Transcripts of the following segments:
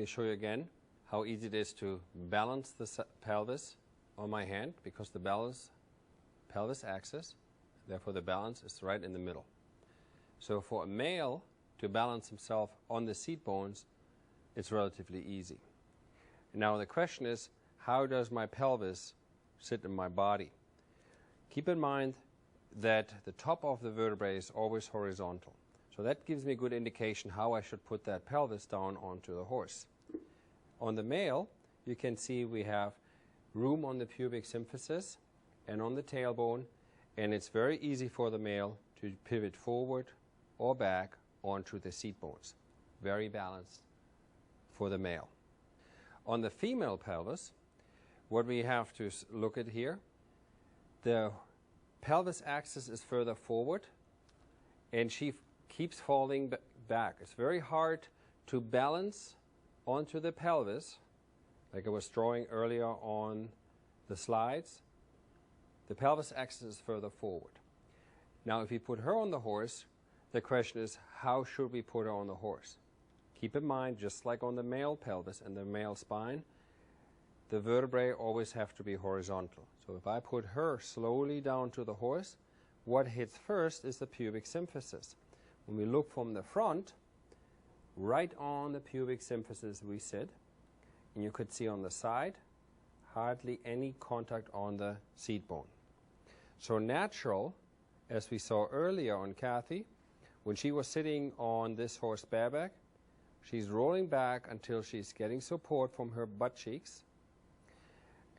me show you again how easy it is to balance the pelvis on my hand, because the pelvis axis, therefore the balance is right in the middle. So for a male to balance himself on the seat bones, it's relatively easy. Now the question is, how does my pelvis sit in my body? Keep in mind that the top of the vertebrae is always horizontal. So that gives me a good indication how I should put that pelvis down onto the horse. On the male, you can see we have room on the pubic symphysis and on the tailbone, and it's very easy for the male to pivot forward or back onto the seat bones. Very balanced for the male. On the female pelvis, what we have to look at here, the pelvis axis is further forward and she keeps falling back. It's very hard to balance onto the pelvis, like I was drawing earlier on the slides. The pelvis axis is further forward. Now if we put her on the horse, the question is, how should we put her on the horse? Keep in mind, just like on the male pelvis and the male spine, the vertebrae always have to be horizontal. So if I put her slowly down to the horse, what hits first is the pubic symphysis. When we look from the front, right on the pubic symphysis we sit, and you could see on the side, hardly any contact on the seat bone. So natural, as we saw earlier on Kathy, when she was sitting on this horse bareback, she's rolling back until she's getting support from her butt cheeks.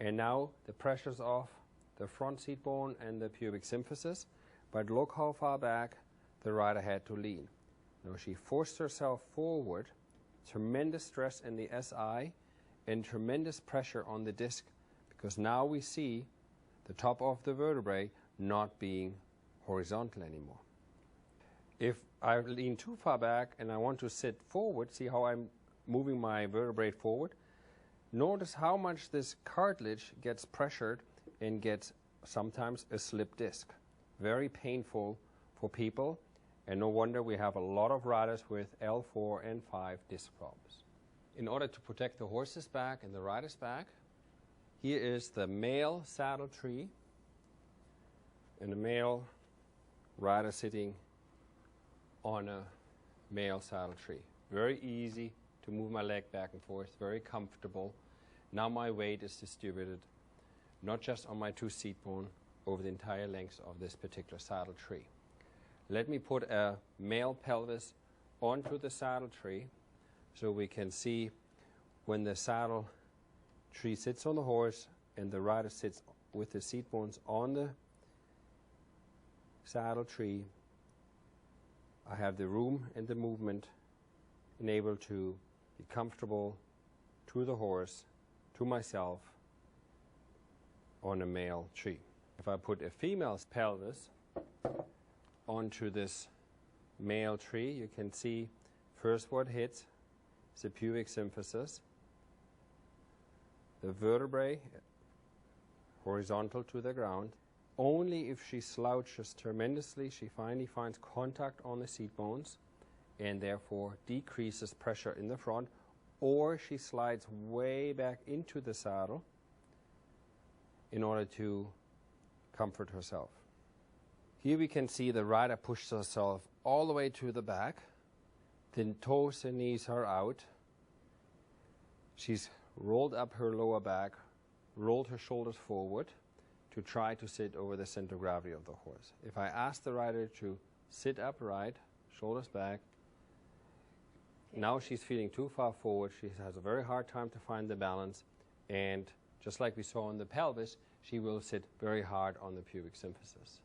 And now the pressure's off the front seat bone and the pubic symphysis. But look how far back the rider had to lean. Now she forced herself forward, tremendous stress in the SI and tremendous pressure on the disc, because now we see the top of the vertebrae not being horizontal anymore. If I lean too far back and I want to sit forward, see how I'm moving my vertebrae forward? Notice how much this cartilage gets pressured and gets sometimes a slip disc. Very painful for people, and no wonder we have a lot of riders with L4 and 5 disc problems. In order to protect the horse's back and the rider's back, here is the male saddle tree and the male rider sitting on a male saddle tree. Very easy to move my leg back and forth, very comfortable. Now my weight is distributed not just on my two seat bone, over the entire length of this particular saddle tree. Let me put a male pelvis onto the saddle tree so we can see when the saddle tree sits on the horse and the rider sits with the seat bones on the saddle tree. I have the room and the movement enabled to be comfortable to the horse, to myself, on a male tree. If I put a female's pelvis onto this male tree, you can see first what hits is the pubic symphysis, the vertebrae horizontal to the ground. Only if she slouches tremendously, she finally finds contact on the seat bones and therefore decreases pressure in the front, or she slides way back into the saddle in order to comfort herself. Here we can see the rider pushes herself all the way to the back, then toes and knees are out. She's rolled up her lower back, rolled her shoulders forward to try to sit over the center of gravity of the horse. If I ask the rider to sit upright, shoulders back, now she's feeling too far forward. She has a very hard time to find the balance, and just like we saw in the pelvis, she will sit very hard on the pubic symphysis.